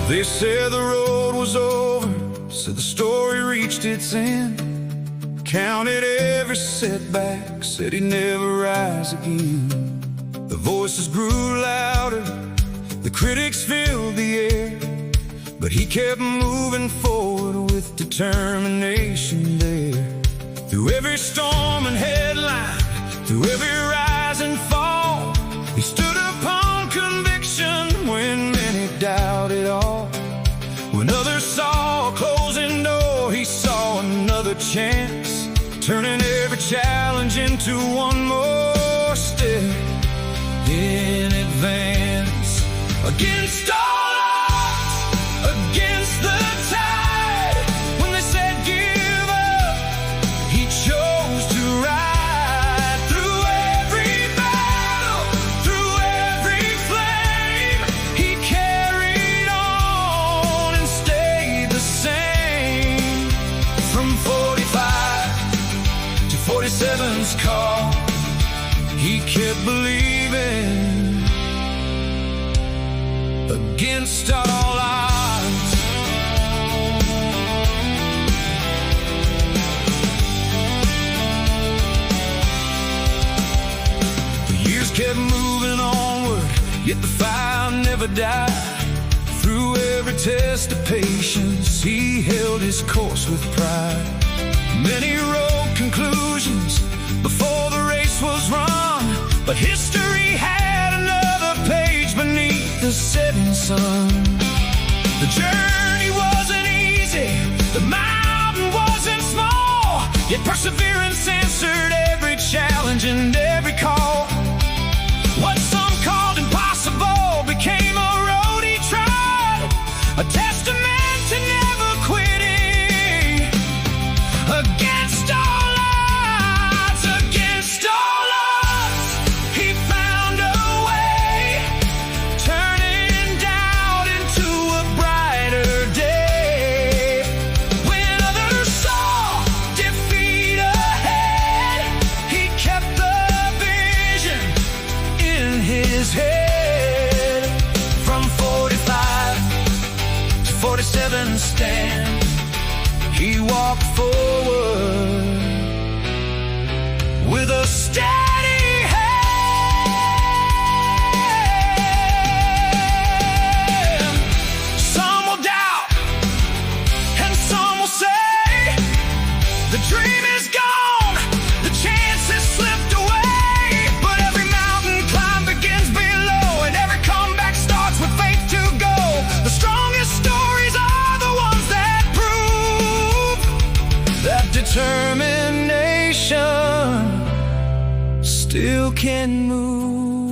They said the road was over, said the story reached its end. Counted every setback, said he'd never rise again. The voices grew louder, the critics filled the air, but he kept moving forward with determination there. Through every storm and headline, through every rise and fall, he stood upon conviction when many doubted all. When others saw a closing door, he saw another chance, turning every challenge into one more step in advance. Against all odds, against the tide, when they said give up, he chose to ride through every battle, through every flame. He carried on and stayed the same. From 45 to 47's call, he kept believing. Against all odds, the years kept moving onward, yet the fire never died. Through every test of patience, he held his course with pride. Many wrote conclusions before the race was run, but history had another page beneath the setting sun. The journey wasn't easy, the mountain wasn't small, yet perseverance answered every challenge and every call. What some called impossible became a road he trod, a testament to never quitting. Against all odds, against all odds, he found a way, turning doubt into a brighter day. When others saw defeat ahead, he kept the vision in his head. From 45 to 47 stand, he walked forward with a steady hand. Some will doubt and some will say the dream is gone, the chance has slipped away. But every mountain climb begins below, and every comeback starts with faith to go. The strongest stories are the ones that prove that determination still can move.